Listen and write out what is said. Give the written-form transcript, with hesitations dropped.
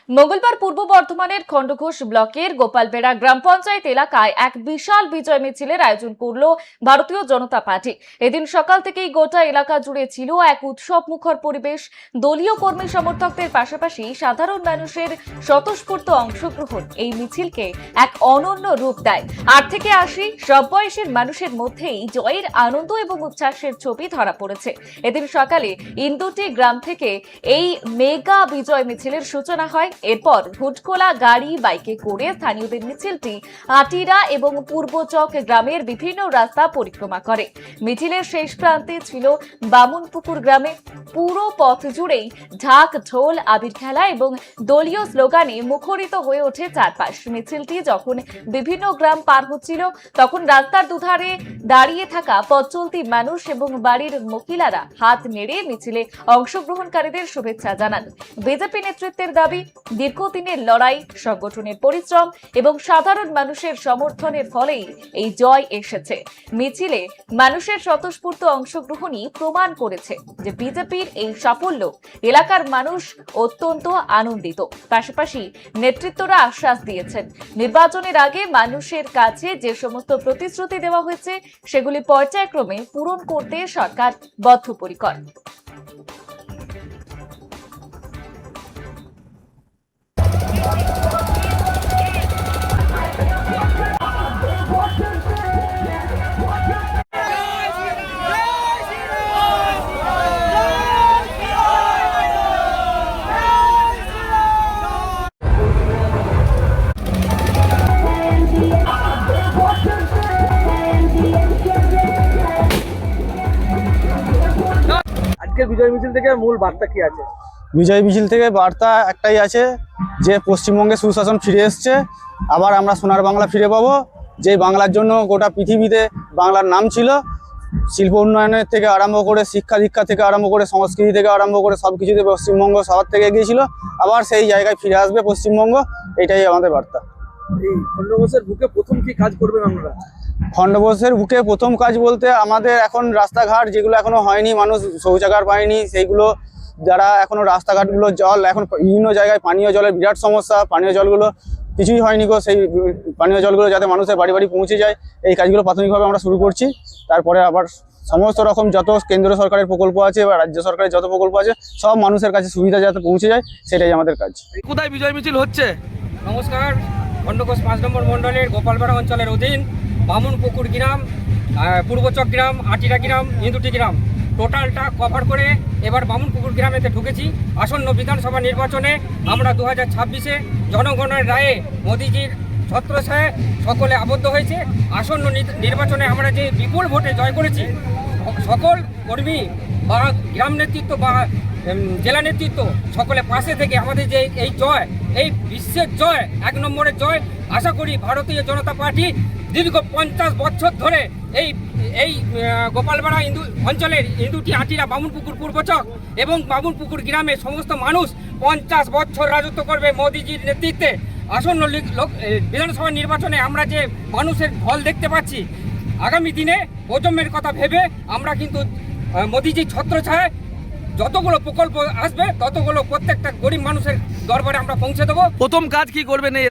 মঙ্গলবার পূর্ব বর্ধমানের খণ্ডঘোষ ব্লকের গোপালবেড়া গ্রাম পঞ্চায়েত এলাকায় এক বিশাল বিজয় মিছিলের আয়োজন করল ভারতীয় জনতা পার্টি। এদিন সকাল থেকেই গোটা এলাকা জুড়ে ছিল এক উৎসব মুখর পরিবেশ। দলীয় কর্মী সমর্থকদের পাশাপাশি সাধারণ মানুষের স্বতঃস্ফূর্ত অংশগ্রহণ এই মিছিলকে এক অনন্য রূপ দেয়। 8 থেকে 80 সব বয়সের মানুষের মধ্যেই জয়ের আনন্দ এবং উচ্ছ্বাসের ছবি ধরা পড়েছে। এদিন সকালে ইন্দুটি গ্রাম থেকে এই মেগা বিজয় মিছিলের সূচনা হয়। এরপর হুটখোলা গাড়ি বাইকে করে স্থানীয়দের মিছিলটি আটিরা এবং পূর্বচক গ্রামের বিভিন্ন রাস্তা পরিক্রমা করে। মিছিলের শেষ প্রান্তে ছিল বামুনপুকুর গ্রামে। পুরো পথ জুড়েই ঢাক, ঢোল, আবির খেলা এবং দলীয় স্লোগানে মুখরিত হয়ে ওঠে চারপাশ। মিছিলটি যখন বিভিন্ন গ্রাম পার হচ্ছিল তখন রাস্তার দুধারে দাঁড়িয়ে থাকা পথচলতি মানুষ এবং বাড়ির মহিলারা হাত নেড়ে মিছিলে অংশগ্রহণকারীদের শুভেচ্ছা জানান। বিজেপি নেতৃত্বের দাবি, দীর্ঘদিনের লড়াই, সংগঠনের পরিশ্রম এবং সাধারণ মানুষের সমর্থনের ফলেই এই জয় এসেছে। মিছিলে মানুষের স্বতঃস্ফূর্ত অংশগ্রহণই প্রমাণ করেছে যে বিজেপির এই সাফল্য এলাকার মানুষ অত্যন্ত আনন্দিত। পাশাপাশি নেতৃত্বরা আশ্বাস দিয়েছেন, নির্বাচনের আগে মানুষের কাছে যে সমস্ত প্রতিশ্রুতি দেওয়া হয়েছে সেগুলি পর্যায়ক্রমে পূরণ করতে সরকার বদ্ধপরিকর। আজকের বিজয় মিছিল থেকে মূল বার্তা কি আছে? বিজয় মিছিল থেকে বার্তা একটাই আছে যে পশ্চিমবঙ্গে সুশাসন ফিরে এসছে। আবার আমরা সোনার বাংলা ফিরে পাবো, যে বাংলার জন্য গোটা পৃথিবীতে বাংলার নাম ছিল। শিল্প উন্নয়নের থেকে আরম্ভ করে শিক্ষা দীক্ষা থেকে আরম্ভ করে সংস্কৃতি থেকে আরম্ভ করে সব কিছুতে পশ্চিমবঙ্গ সবার থেকে এগিয়েছিল। আবার সেই জায়গায় ফিরে আসবে পশ্চিমবঙ্গ, এটাই আমাদের বার্তা। এই খণ্ডঘোষের বুকে প্রথম কি কাজ করবেন আপনারা? খণ্ডঘোষের বুকে প্রথম কাজ বলতে আমাদের এখন রাস্তাঘাট যেগুলো এখনো হয়নি, মানুষ শৌচাগার পায়নি, সেইগুলো যারা এখনো রাস্তাঘাটগুলো জল এখন বিভিন্ন জায়গায় পানীয় জলের বিরাট সমস্যা, পানীয় জলগুলো কিছুই হয়নি গো। সেই পানীয় জলগুলো যাতে মানুষের বাড়ি বাড়ি পৌঁছে যায়, এই কাজগুলো প্রাথমিকভাবে আমরা শুরু করছি। তারপরে আবার সমস্ত রকম যত কেন্দ্র সরকারের প্রকল্প আছে বা রাজ্য সরকারের যত প্রকল্প আছে সব মানুষের কাছে সুবিধা যাতে পৌঁছে যায়, সেটাই আমাদের কাজ। কোথায় বিজয় মিছিল হচ্ছে? নমস্কার। খণ্ডঘোষ 5 নম্বর মণ্ডলের গোপালবেড়া অঞ্চলের অধীন বামুনপুকুর গ্রাম, পূর্বচক গ্রাম, আটিরা গ্রাম, ইন্দুটি গ্রাম টোটালটা কভার করে এবার বামুনপুকুর গ্রামেতে ঢুকেছি। আসন্ন বিধানসভা নির্বাচনে আমরা 2026-এ জনগণের রায়ে মোদিজির ছত্রছায়ায় সকলে আবদ্ধ হয়েছে। আসন্ন নির্বাচনে আমরা যে বিপুল ভোটে জয় করেছি, সকল কর্মী বা গ্রাম নেতৃত্ব বা জেলা নেতৃত্ব সকলে পাশে থেকে আমাদের যে এই জয়, এই বিশ্বের জয়, 1 নম্বরের জয়, আশা করি ভারতীয় জনতা পার্টি দীর্ঘ 50 বছর ধরে এই গোপালবেড়া অঞ্চলের ইন্দুটি, আটিরা, বামুনপুকুর, পূর্বচক এবং বামুনপুকুর গ্রামে সমস্ত মানুষ 50 বছর রাজত্ব করবে মোদিজির নেতৃত্বে। আসন্ন বিধানসভা নির্বাচনে আমরা যে মানুষের ঢল দেখতে পাচ্ছি, আগামী দিনে প্রজন্মের কথা ভেবে আমরা কিন্তু মোদিজির ছত্রছায়ায় যতগুলো প্রকল্প আসবে ততগুলো প্রত্যেকটা গরিব মানুষের দরবারে আমরা পৌঁছে দেবো। প্রথম কাজ কি করবেন?